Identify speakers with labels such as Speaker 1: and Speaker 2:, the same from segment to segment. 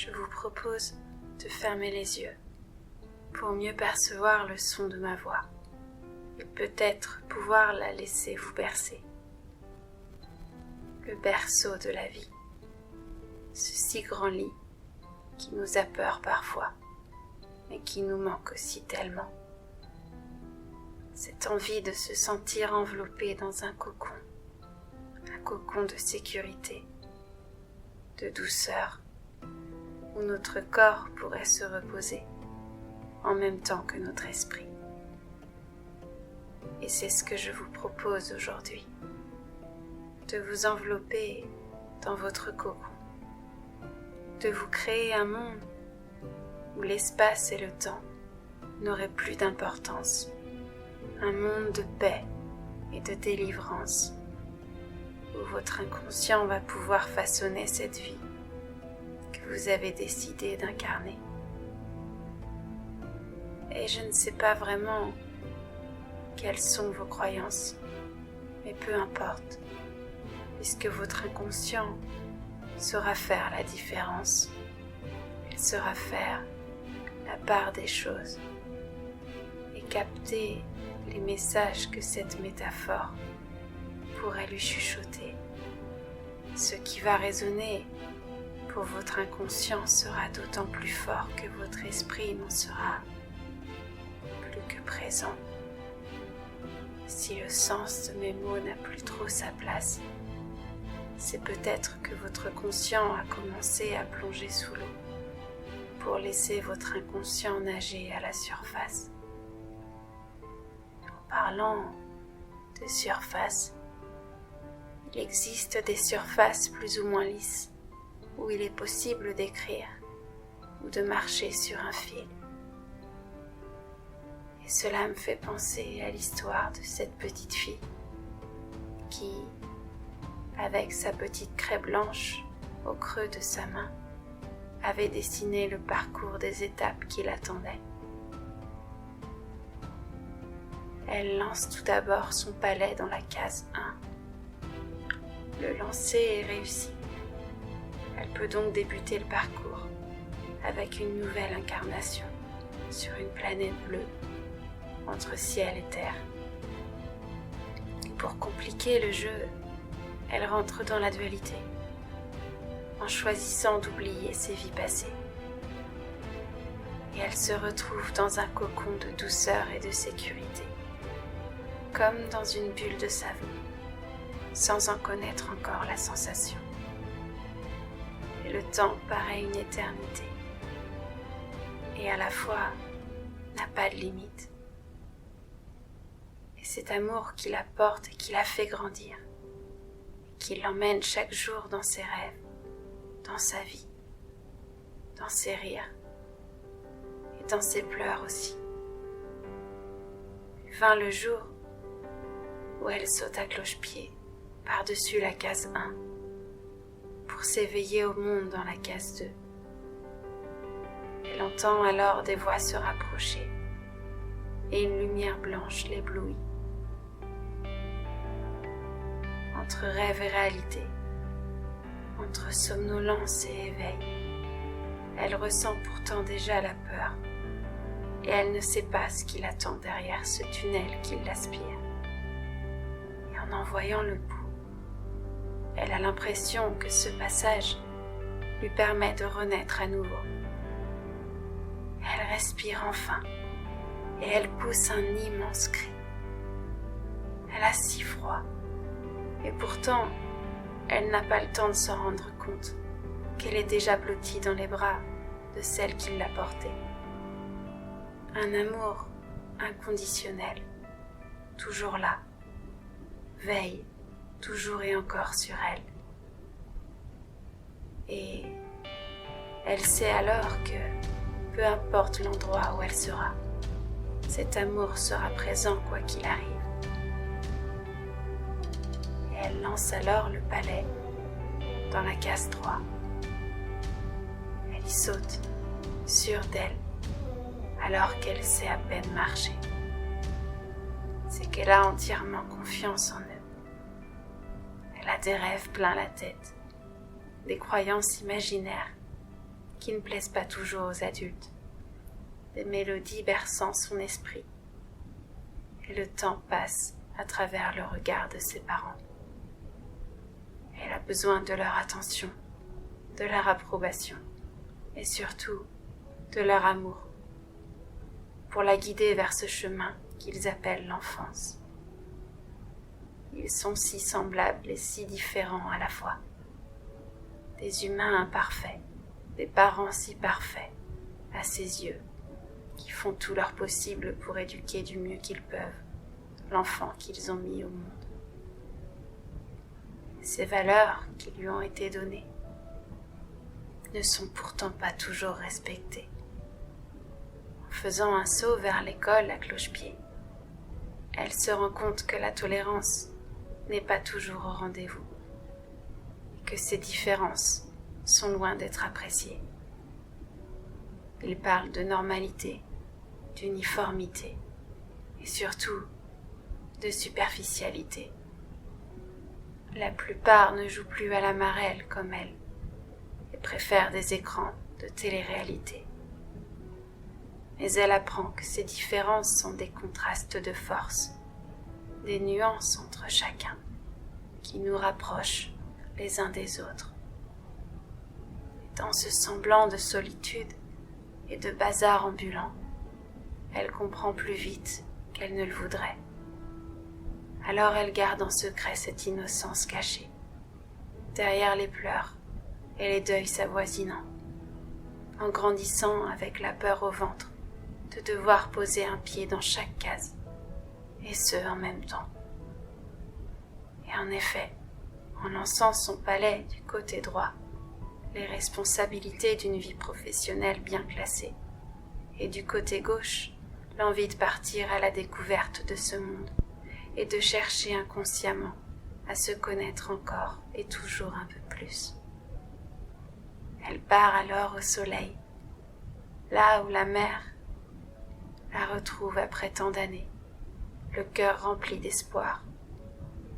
Speaker 1: je vous propose de fermer les yeux pour mieux percevoir le son de ma voix et peut-être pouvoir la laisser vous bercer. Le berceau de la vie, ce si grand lit qui nous a peur parfois, mais qui nous manque aussi tellement. Cette envie de se sentir enveloppé dans un cocon de sécurité, de douceur, où notre corps pourrait se reposer en même temps que notre esprit. Et c'est ce que je vous propose aujourd'hui, de vous envelopper dans votre cocon, de vous créer un monde où l'espace et le temps n'auraient plus d'importance, un monde de paix et de délivrance, où votre inconscient va pouvoir façonner cette vie que vous avez décidé d'incarner. Et je ne sais pas vraiment quelles sont vos croyances, mais peu importe, puisque votre inconscient saura faire la différence. Il saura faire la part des choses et capter les messages que cette métaphore pourrait lui chuchoter. Ce qui va résonner pour votre inconscient sera d'autant plus fort que votre esprit n'en sera plus que présent. Si le sens de mes mots n'a plus trop sa place, c'est peut-être que votre conscient a commencé à plonger sous l'eau pour laisser votre inconscient nager à la surface. En parlant de surface, il existe des surfaces plus ou moins lisses où il est possible d'écrire ou de marcher sur un fil. Et cela me fait penser à l'histoire de cette petite fille qui, avec sa petite craie blanche au creux de sa main, avait dessiné le parcours des étapes qui l'attendaient. Elle lance tout d'abord son palais dans la case 1. Le lancer est réussi. Elle peut donc débuter le parcours avec une nouvelle incarnation sur une planète bleue entre ciel et terre. Pour compliquer le jeu, elle rentre dans la dualité en choisissant d'oublier ses vies passées. Et elle se retrouve dans un cocon de douceur et de sécurité, comme dans une bulle de savon, sans en connaître encore la sensation. Et le temps paraît une éternité, et à la fois n'a pas de limite. Et cet amour qui la porte et qui la fait grandir, qui l'emmène chaque jour dans ses rêves, dans sa vie, dans ses rires et dans ses pleurs aussi. Vint le jour où elle saute à cloche-pied par-dessus la case 1 pour s'éveiller au monde dans la case 2. Elle entend alors des voix se rapprocher et une lumière blanche l'éblouit. Entre rêve et réalité, entre somnolence et éveil, elle ressent pourtant déjà la peur et elle ne sait pas ce qui l'attend derrière ce tunnel qui l'aspire. Et en voyant le bout, elle a l'impression que ce passage lui permet de renaître à nouveau. Elle respire enfin et elle pousse un immense cri. Elle a si froid et pourtant elle n'a pas le temps de s'en rendre compte qu'elle est déjà blottie dans les bras de celle qui l'a portée. Un amour inconditionnel, toujours là, veille toujours et encore sur elle. Et elle sait alors que, peu importe l'endroit où elle sera, cet amour sera présent quoi qu'il arrive. Et elle lance alors le palais dans la case 3. Elle y saute, sûre d'elle, alors qu'elle sait à peine marcher. C'est qu'elle a entièrement confiance en eux. Elle a des rêves plein la tête, des croyances imaginaires qui ne plaisent pas toujours aux adultes, des mélodies berçant son esprit, et le temps passe à travers le regard de ses parents. Elle a besoin de leur attention, de leur approbation, et surtout de leur amour, pour la guider vers ce chemin qu'ils appellent l'enfance. Ils sont si semblables et si différents à la fois. Des humains imparfaits, des parents si parfaits, à ses yeux, qui font tout leur possible pour éduquer du mieux qu'ils peuvent l'enfant qu'ils ont mis au monde. Ces valeurs qui lui ont été données ne sont pourtant pas toujours respectées. En faisant un saut vers l'école à cloche-pied, elle se rend compte que la tolérance n'est pas toujours au rendez-vous et que ces différences sont loin d'être appréciées. Il parle de normalité, d'uniformité et surtout de superficialité. La plupart ne jouent plus à la marelle comme elle et préfèrent des écrans de télé-réalité. Mais elle apprend que ces différences sont des contrastes de force, des nuances entre chacun, qui nous rapprochent les uns des autres. Et dans ce semblant de solitude et de bazar ambulant, elle comprend plus vite qu'elle ne le voudrait. Alors elle garde en secret cette innocence cachée, derrière les pleurs et les deuils s'avoisinant, en grandissant avec la peur au ventre de devoir poser un pied dans chaque case, et ce en même temps. Et en effet, en lançant son palais du côté droit, les responsabilités d'une vie professionnelle bien classée, et du côté gauche, l'envie de partir à la découverte de ce monde, et de chercher inconsciemment à se connaître encore et toujours un peu plus. Elle part alors au soleil, là où la mer la retrouve après tant d'années, le cœur rempli d'espoir,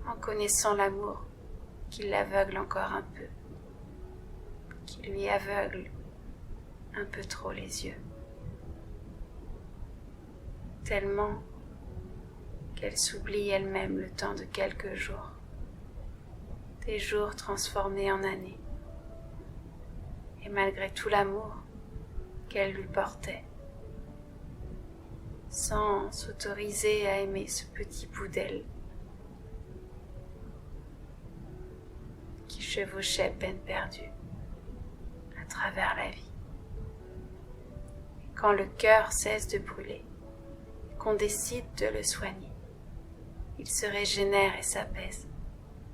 Speaker 1: en connaissant l'amour qui l'aveugle encore un peu, qui lui aveugle un peu trop les yeux, tellement qu'elle s'oublie elle-même le temps de quelques jours, des jours transformés en années, et malgré tout l'amour qu'elle lui portait, sans s'autoriser à aimer ce petit bout d'elle qui chevauchait peine perdue à travers la vie. Et quand le cœur cesse de brûler, qu'on décide de le soigner, il se régénère et s'apaise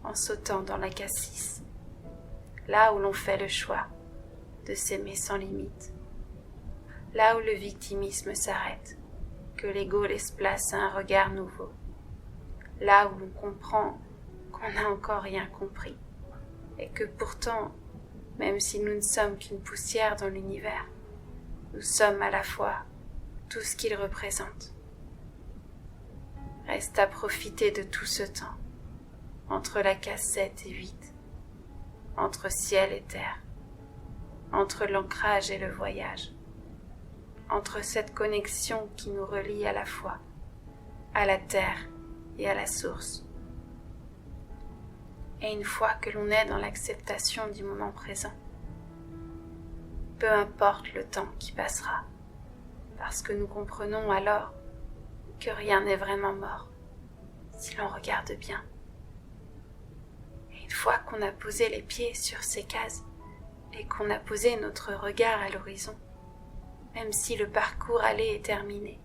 Speaker 1: en sautant dans la cassis, là où l'on fait le choix de s'aimer sans limite, là où le victimisme s'arrête, que l'ego laisse place à un regard nouveau, là où l'on comprend qu'on n'a encore rien compris, et que pourtant, même si nous ne sommes qu'une poussière dans l'univers, nous sommes à la fois tout ce qu'il représente. Reste à profiter de tout ce temps, entre la case 7 et 8, entre ciel et terre, entre l'ancrage et le voyage, entre cette connexion qui nous relie à la fois, à la terre et à la source. Et une fois que l'on est dans l'acceptation du moment présent, peu importe le temps qui passera, parce que nous comprenons alors que rien n'est vraiment mort, si l'on regarde bien. Et une fois qu'on a posé les pieds sur ces cases, et qu'on a posé notre regard à l'horizon, même si le parcours aller est terminé,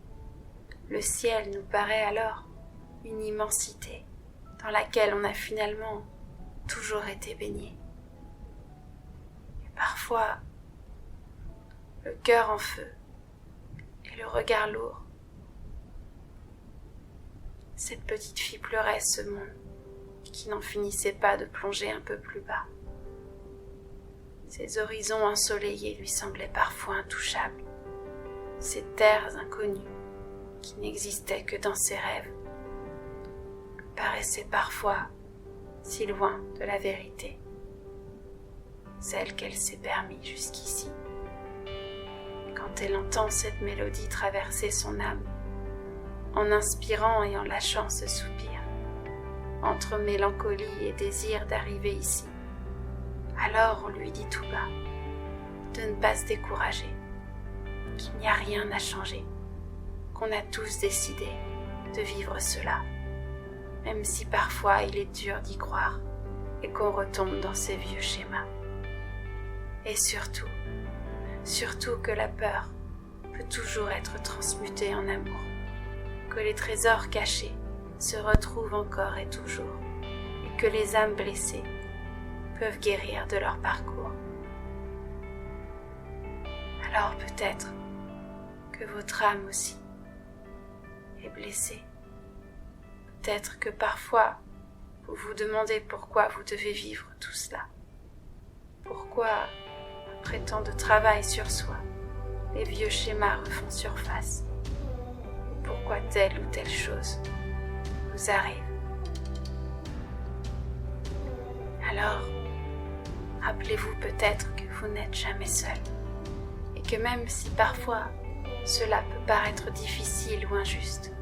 Speaker 1: le ciel nous paraît alors une immensité dans laquelle on a finalement toujours été baigné. Et parfois, le cœur en feu et le regard lourd, cette petite fille pleurait ce monde qui n'en finissait pas de plonger un peu plus bas. Ces horizons ensoleillés lui semblaient parfois intouchables, ces terres inconnues qui n'existaient que dans ses rêves paraissaient parfois si loin de la vérité, celle qu'elle s'est permis jusqu'ici quand elle entend cette mélodie traverser son âme, en inspirant et en lâchant ce soupir, entre mélancolie et désir d'arriver ici. Alors on lui dit tout bas de ne pas se décourager, qu'il n'y a rien à changer, qu'on a tous décidé de vivre cela, même si parfois il est dur d'y croire et qu'on retombe dans ces vieux schémas. Et surtout que la peur peut toujours être transmutée en amour, que les trésors cachés se retrouvent encore et toujours, et que les âmes blessées peuvent guérir de leur parcours. Alors peut-être que votre âme aussi est blessée. Peut-être que parfois vous vous demandez pourquoi vous devez vivre tout cela. Pourquoi, après tant de travail sur soi, les vieux schémas refont surface. Pourquoi telle ou telle chose vous arrive. Alors, rappelez-vous peut-être que vous n'êtes jamais seul et que même si parfois cela peut paraître difficile ou injuste,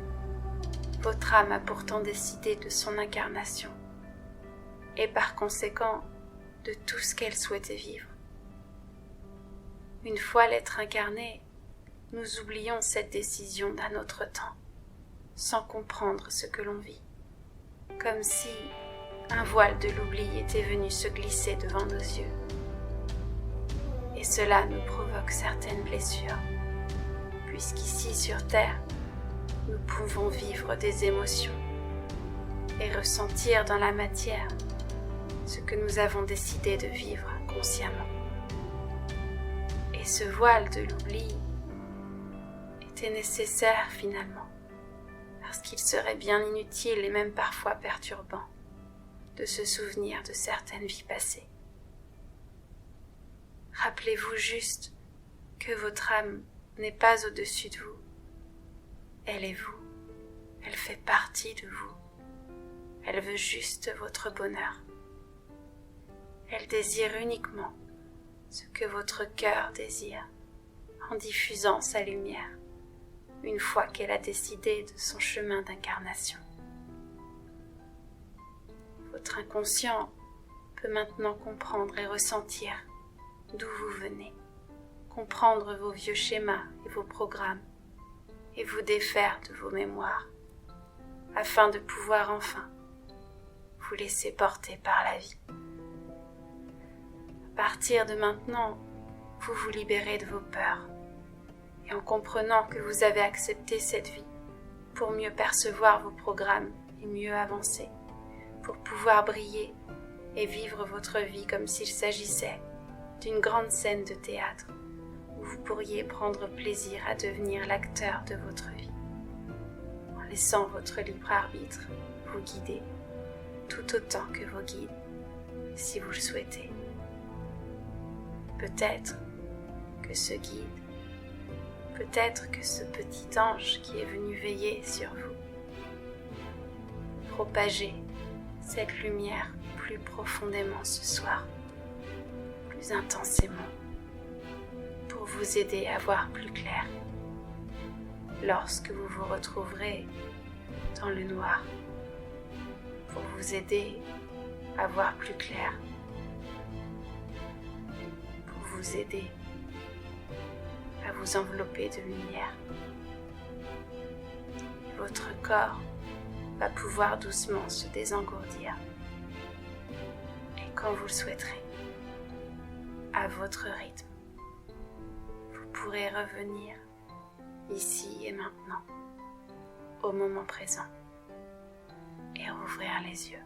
Speaker 1: votre âme a pourtant décidé de son incarnation et par conséquent de tout ce qu'elle souhaitait vivre. Une fois l'être incarné, nous oublions cette décision d'un autre temps, sans comprendre ce que l'on vit, comme si un voile de l'oubli était venu se glisser devant nos yeux. Et cela nous provoque certaines blessures, puisqu'ici sur Terre, nous pouvons vivre des émotions et ressentir dans la matière ce que nous avons décidé de vivre consciemment. Et ce voile de l'oubli était nécessaire finalement, parce qu'il serait bien inutile et même parfois perturbant de se souvenir de certaines vies passées. Rappelez-vous juste que votre âme n'est pas au-dessus de vous. Elle est vous, elle fait partie de vous. Elle veut juste votre bonheur. Elle désire uniquement ce que votre cœur désire en diffusant sa lumière une fois qu'elle a décidé de son chemin d'incarnation. Votre inconscient peut maintenant comprendre et ressentir d'où vous venez, comprendre vos vieux schémas et vos programmes et vous défaire de vos mémoires afin de pouvoir enfin vous laisser porter par la vie. À partir de maintenant, vous vous libérez de vos peurs et en comprenant que vous avez accepté cette vie pour mieux percevoir vos programmes et mieux avancer, pour pouvoir briller et vivre votre vie comme s'il s'agissait d'une grande scène de théâtre où vous pourriez prendre plaisir à devenir l'acteur de votre vie, en laissant votre libre arbitre vous guider tout autant que vos guides, si vous le souhaitez. Peut-être que ce guide, peut-être que ce petit ange qui est venu veiller sur vous, propagez cette lumière plus profondément ce soir, plus intensément, pour vous aider à voir plus clair lorsque vous vous retrouverez dans le noir, pour vous aider à voir plus clair, pour vous aider à vous envelopper de lumière. Votre corps va pouvoir doucement se désengourdir et quand vous le souhaiterez, à votre rythme, vous pourrez revenir ici et maintenant, au moment présent, et rouvrir les yeux.